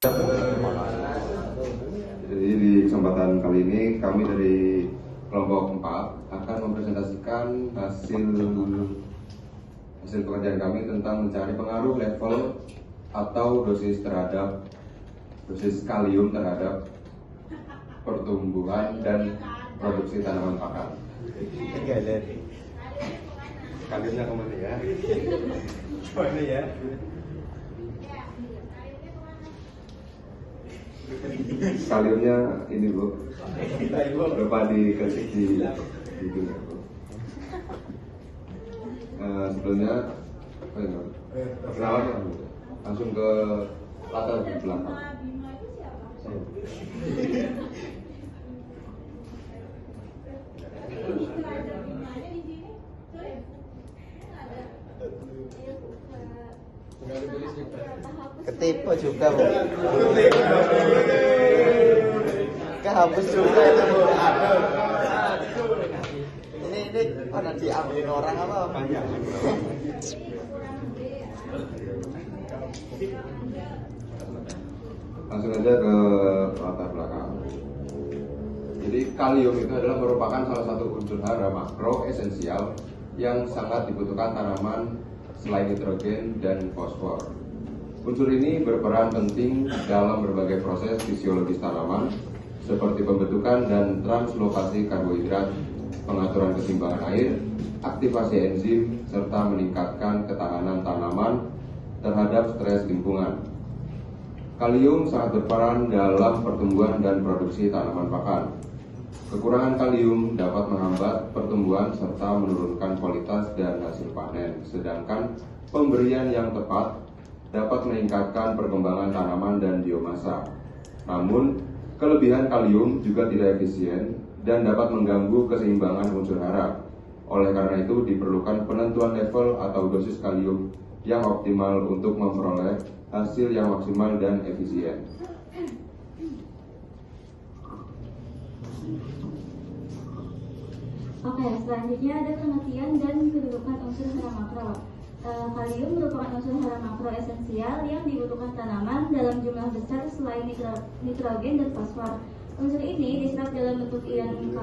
Jadi di kesempatan kali ini kami dari kelompok 4 akan mempresentasikan hasil pekerjaan kami tentang mencari pengaruh level atau dosis kalium terhadap pertumbuhan dan produksi tanaman pakan. Kaliumnya kemana ya? Kemana ya? Kaliumnya ini Bu, berapa dikasih di dunia Bu. Sebelumnya perkenalan ya, langsung ke latar belakang. Ketipu juga Bu. Kehapus juga itu Bu. Ini pada diambilin orang apa? Banyak. Langsung aja ke latar belakang. Jadi kalium itu adalah merupakan salah satu unsur hara makro esensial yang sangat dibutuhkan tanaman selain nitrogen dan fosfor. Unsur ini berperan penting dalam berbagai proses fisiologis tanaman seperti pembentukan dan translokasi karbohidrat, pengaturan keseimbangan air, aktivasi enzim, serta meningkatkan ketahanan tanaman terhadap stres lingkungan. Kalium sangat berperan dalam pertumbuhan dan produksi tanaman pakan. Kekurangan kalium dapat menghambat pertumbuhan serta menurunkan kualitas dan hasil panen, sedangkan pemberian yang tepat dapat meningkatkan perkembangan tanaman dan biomasa. Namun, kelebihan kalium juga tidak efisien dan dapat mengganggu keseimbangan unsur hara. Oleh karena itu, diperlukan penentuan level atau dosis kalium yang optimal untuk memperoleh hasil yang maksimal dan efisien. Oke, selanjutnya ada pengertian dan kedudukan unsur hara makro. Kalium merupakan unsur hara makro esensial yang dibutuhkan tanaman dalam jumlah besar selain nitrogen dan fosfor. Unsur ini diserap dalam bentuk ion K+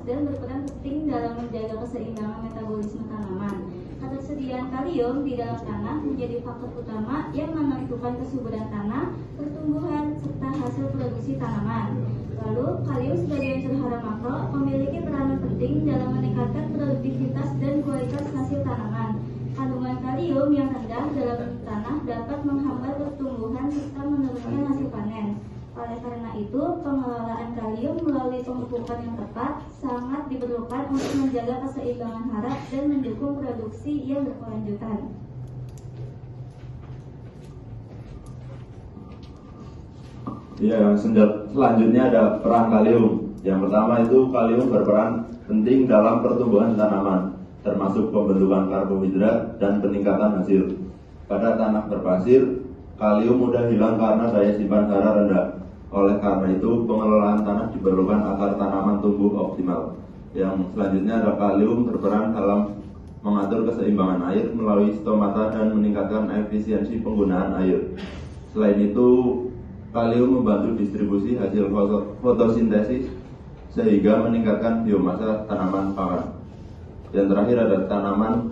dan berperan penting dalam menjaga keseimbangan metabolisme tanaman. Ketersediaan kalium di dalam tanah menjadi faktor utama yang menentukan kesuburan tanah, pertumbuhan, serta hasil produksi tanaman. Lalu, kalium sebagai unsur hara makro memiliki peranan penting dalam meningkatkan produktivitas dan kualitas hasil tanaman. Kandungan kalium yang rendah dalam tanah dapat menghambat pertumbuhan serta menurunkan hasil panen. Oleh karena itu, pengelolaan kalium melalui pemupukan yang tepat sangat diperlukan untuk menjaga keseimbangan hara dan mendukung produksi yang berkelanjutan. Ya, selanjutnya ada peran kalium. Yang pertama itu kalium berperan penting dalam pertumbuhan tanaman, termasuk pembentukan karbohidrat dan peningkatan hasil. Pada tanah berpasir, kalium mudah hilang karena daya simpan hara rendah. Oleh karena itu, pengelolaan tanah diperlukan agar tanaman tumbuh optimal. Yang selanjutnya ada kalium berperan dalam mengatur keseimbangan air melalui stomata dan meningkatkan efisiensi penggunaan air. Selain itu, kalium membantu distribusi hasil fotosintesis sehingga meningkatkan biomasa tanaman pakan. Dan terakhir ada tanaman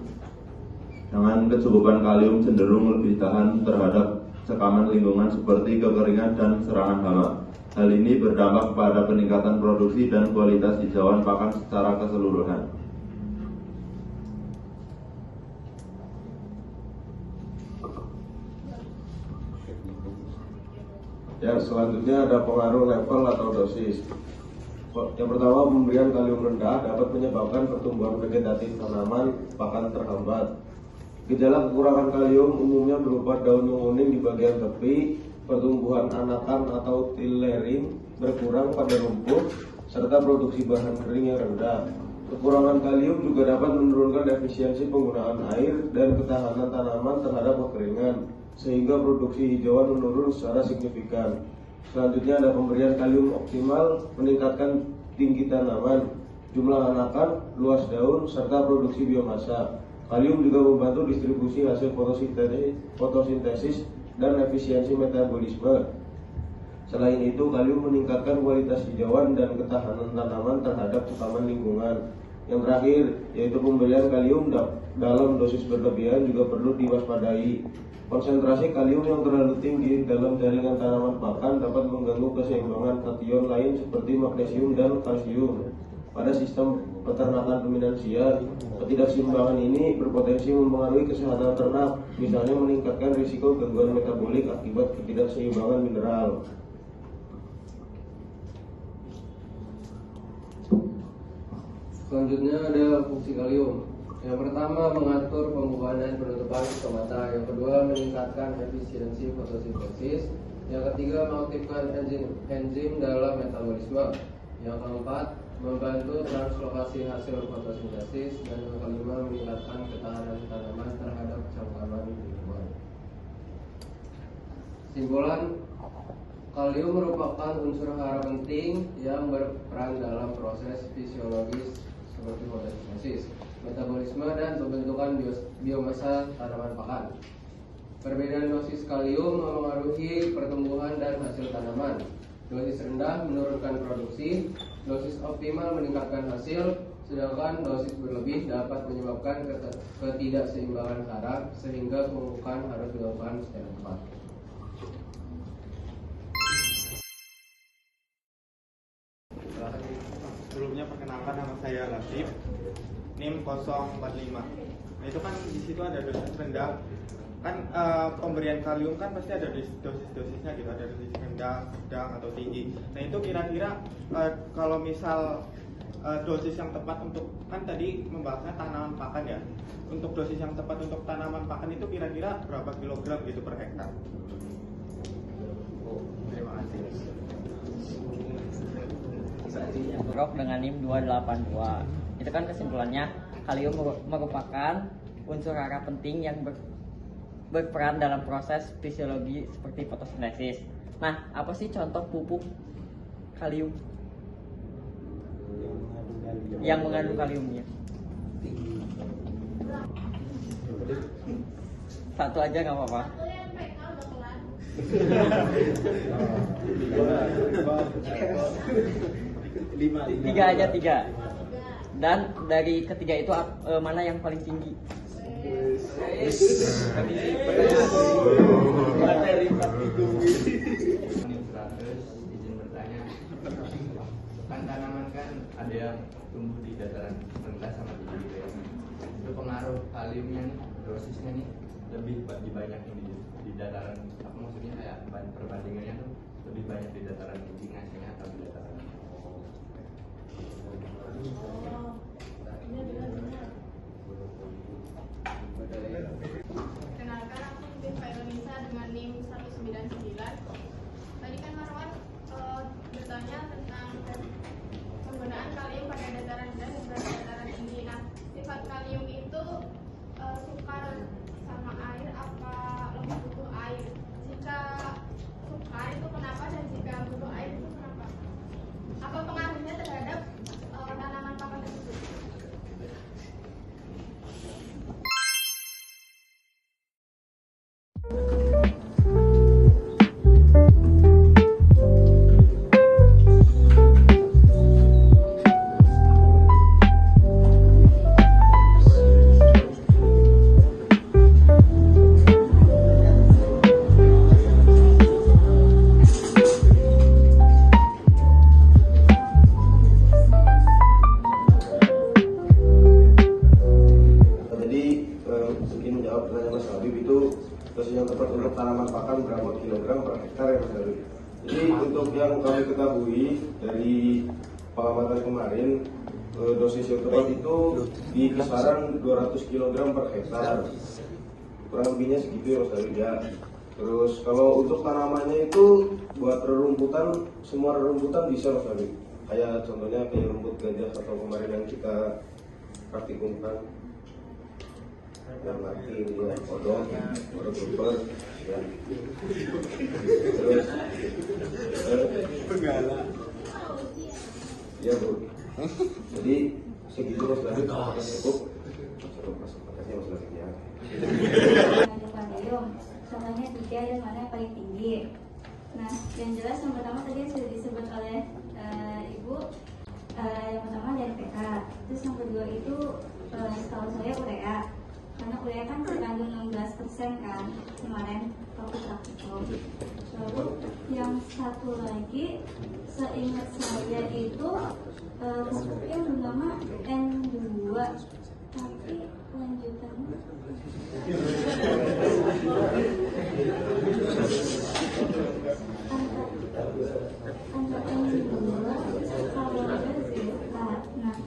dengan kecukupan kalium cenderung lebih tahan terhadap sekaman lingkungan seperti kekeringan dan serangan hama. Hal ini berdampak pada peningkatan produksi dan kualitas hijauan pakan secara keseluruhan. Ya, selanjutnya ada pengaruh level atau dosis. Yang pertama, pemberian kalium rendah dapat menyebabkan pertumbuhan vegetatif tanaman pakan terhambat. Gejala kekurangan kalium umumnya berupa daun menguning di bagian tepi, pertumbuhan anakan atau tilerim berkurang pada rumput, serta produksi bahan kering yang rendah. Kekurangan kalium juga dapat menurunkan efisiensi penggunaan air dan ketahanan tanaman terhadap kekeringan, sehingga produksi hijauan menurun secara signifikan. Selanjutnya ada pemberian kalium optimal, meningkatkan tinggi tanaman, jumlah anakan, luas daun, serta produksi biomasa. Kalium juga membantu distribusi hasil fotosintesis dan efisiensi metabolisme. Selain itu, kalium meningkatkan kualitas hijauan dan ketahanan tanaman terhadap tekanan lingkungan. Yang terakhir, yaitu pemberian kalium dalam dosis berlebihan juga perlu diwaspadai. Konsentrasi kalium yang terlalu tinggi dalam jaringan tanaman pakan dapat mengganggu keseimbangan kation lain seperti magnesium dan kalsium. Pada sistem peternakan ruminansia, ketidakseimbangan ini berpotensi mempengaruhi kesehatan ternak, misalnya meningkatkan risiko gangguan metabolik akibat ketidakseimbangan mineral. Selanjutnya ada fungsi kalium. Yang pertama, mengatur pembukaan dan penutupan stomata. Yang kedua, meningkatkan efisiensi fotosintesis. Yang ketiga, mengaktifkan enzim dalam metabolisme. Yang keempat, membantu translokasi hasil fotosintesis. Dan yang kelima, meningkatkan ketahanan tanaman terhadap cangkaman lingkungan. Simpulan, kalium merupakan unsur hara penting yang berperan dalam proses fisiologis seperti fotosintesis, metabolisme, dan pembentukan biomasa tanaman pakan. Perbedaan dosis kalium memengaruhi pertumbuhan dan hasil tanaman. Dosis rendah menurunkan produksi, dosis optimal meningkatkan hasil, sedangkan dosis berlebih dapat menyebabkan ketidakseimbangan hara sehingga pemupukan harus dilakukan secara tepat. Sebelumnya perkenalkan, nama saya Latif, NIM 045. Nah, itu kan di situ ada dosis rendah. Kan pemberian kalium kan pasti ada dosis-dosisnya gitu, ada dosis rendah, sedang atau tinggi. Nah, itu kira-kira kalau misal dosis yang tepat untuk, kan tadi membahasnya tanaman pakan ya. Untuk dosis yang tepat untuk tanaman pakan itu kira-kira berapa kilogram gitu per hektar? Terima kasih. Prof dengan NIM 282. Itu kan kesimpulannya, kalium merupakan unsur hara penting yang berperan dalam proses fisiologi seperti fotosintesis. Nah, apa sih contoh pupuk kalium yang mengandung kaliumnya? Satu aja nggak apa-apa. Tiga aja, tiga. Dan dari ketiga itu mana yang paling tinggi? Izin bertanya, kan tanaman kan ada yang tumbuh di dataran rendah sama tinggi gitu ya. Itu pengaruh kaliumnya nih, dosisnya nih lebih dibanyakin di dataran, apa maksudnya kayak perbandingannya tuh lebih banyak di dataran tinggi ngasihnya atau di dataran Kenalkan, aku Viva Indonesia dengan NIM 199. Tadi kan Marwan bertanya tentang penggunaan kalium pada dataran rendah dan pada dataran tinggi. Nah, sifat kalium itu sukar sama air apa lebih butuh air? Jika sukar itu kenapa, dan jika butuh air itu kenapa? Apa pengaruhnya terhadap tanaman pakan tersebut? Dosis yang tepat untuk tanaman pakan berapa kilogram per hektar ya Mas Darwi. Jadi untuk yang kami ketahui dari pengamatan kemarin, dosis yang tepat itu di kisaran 200 kg per hektar, kurang lebihnya segitu ya Mas Darwi ya. Terus kalau untuk tanamannya itu buat rerumputan, semua rerumputan bisa Mas Darwi. Kayak contohnya kayak rumput gajah atau kemarin yang kita praktikumkan, yang mati dia kodok super ya. Terus penggala ya Bu, jadi segitu Mas David, apakah cukup? Makasih Mas David ya. Kalium, contohnya 3 dan mana yang paling tinggi. Nah, yang jelas yang pertama tadi sudah disebut oleh Ibu. Yang pertama ada NPK. Terus yang kedua itu setahu saya urea. Karena urea kan terkandung 16% kan kemarin waktu praktikum. Lalu yang satu lagi seingat saya itu pupuk yang bernama N2, tapi lanjutannya antara N2 kalau ada zeta. Nah,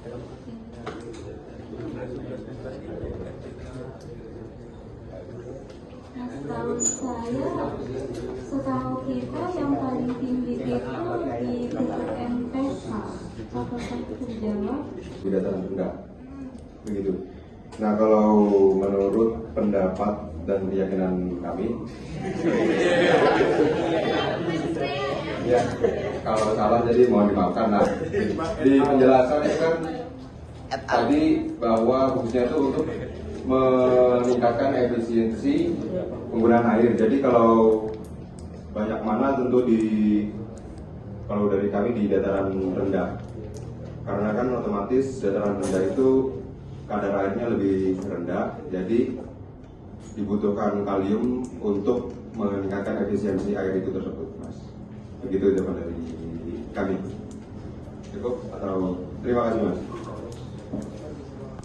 setahu kita yang paling tinggi itu di pupuk NPK. Apakah itu terjawab? Di dataran rendah, begitu. Nah, kalau menurut pendapat dan keyakinan kami, ya kalau salah jadi mohon dimaafkan. Nah, di penjelasannya kan tadi bahwa fungsinya itu untuk meningkatkan efisiensi penggunaan air. Jadi kalau banyak mana tentu kalau dari kami di dataran rendah, karena kan otomatis dataran rendah itu kadar airnya lebih rendah, jadi dibutuhkan kalium untuk meningkatkan efisiensi air itu tersebut, Mas. Begitu jawaban dari kami. Cukup atau terima kasih, Mas.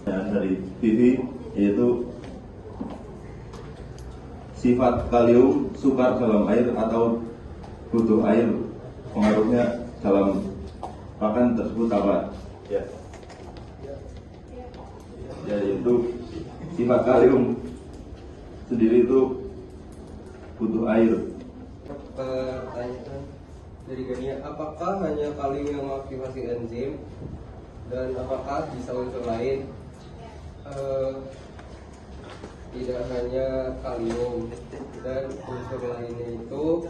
Dan dari TV yaitu sifat kalium sukar dalam air atau butuh air, pengaruhnya dalam pakan tersebut apa? Ya, yaitu sifat kalium sendiri itu butuh air. Pertanyaan dari Gania, apakah hanya kalium yang mengaktifasi enzim dan apakah bisa unsur lain? Tidak hanya kalium, dan unsur lainnya itu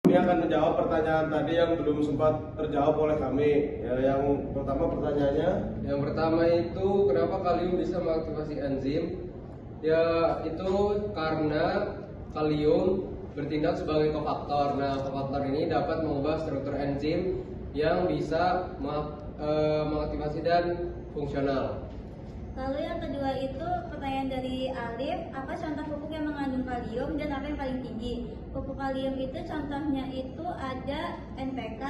Ini akan menjawab pertanyaan tadi yang belum sempat terjawab oleh kami. Ya, yang pertama pertanyaannya. Yang pertama itu kenapa kalium bisa mengaktifasi enzim? Ya itu karena kalium bertindak sebagai kofaktor. Nah, kofaktor ini dapat mengubah struktur enzim yang bisa mengaktifasi dan fungsional. Lalu yang kedua itu pertanyaan dari Alif, apa contoh pupuk yang mengandung kalium dan apa yang paling tinggi? Pupuk kalium itu contohnya itu ada NPK,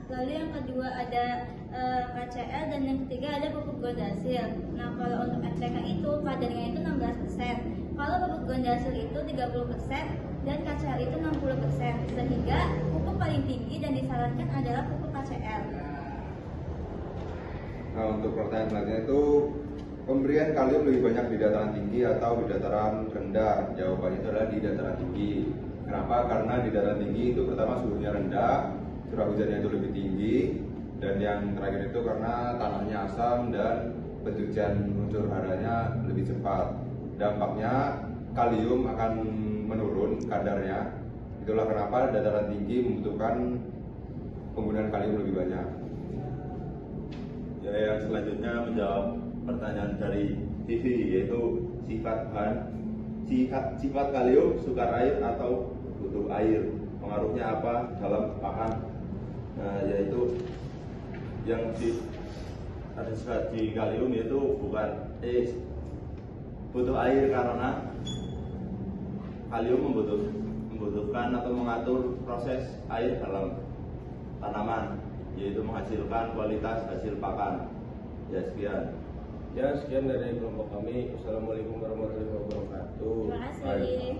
lalu yang kedua ada KCl, dan yang ketiga ada pupuk Gondasil. Nah, kalau untuk NPK itu kadarnya itu 16%, kalau pupuk Gondasil itu 30% dan KCl itu 60%, sehingga pupuk paling tinggi dan disarankan adalah pupuk KCl. Nah, untuk pertanyaan selanjutnya itu pemberian kalium lebih banyak di dataran tinggi atau di dataran rendah? Jawabannya itu adalah di dataran tinggi. Kenapa? Karena di dataran tinggi itu pertama suhunya rendah, curah hujannya itu lebih tinggi, dan yang terakhir itu karena tanahnya asam dan pencucian unsur haranya lebih cepat. Dampaknya kalium akan menurun kadarnya. Itulah kenapa dataran tinggi membutuhkan penggunaan kalium lebih banyak. Ya, yang selanjutnya menjawab pertanyaan dari TV yaitu sifat kalium sukar air atau butuh air, pengaruhnya apa dalam pakan? Nah, yaitu yang ada sifat di kalium yaitu butuh air karena kalium membutuhkan atau mengatur proses air dalam tanaman, yaitu menghasilkan kualitas hasil pakan. Ya, sekian. Ya, sekian dari kelompok kami. Assalamualaikum warahmatullahi wabarakatuh. Terima kasih.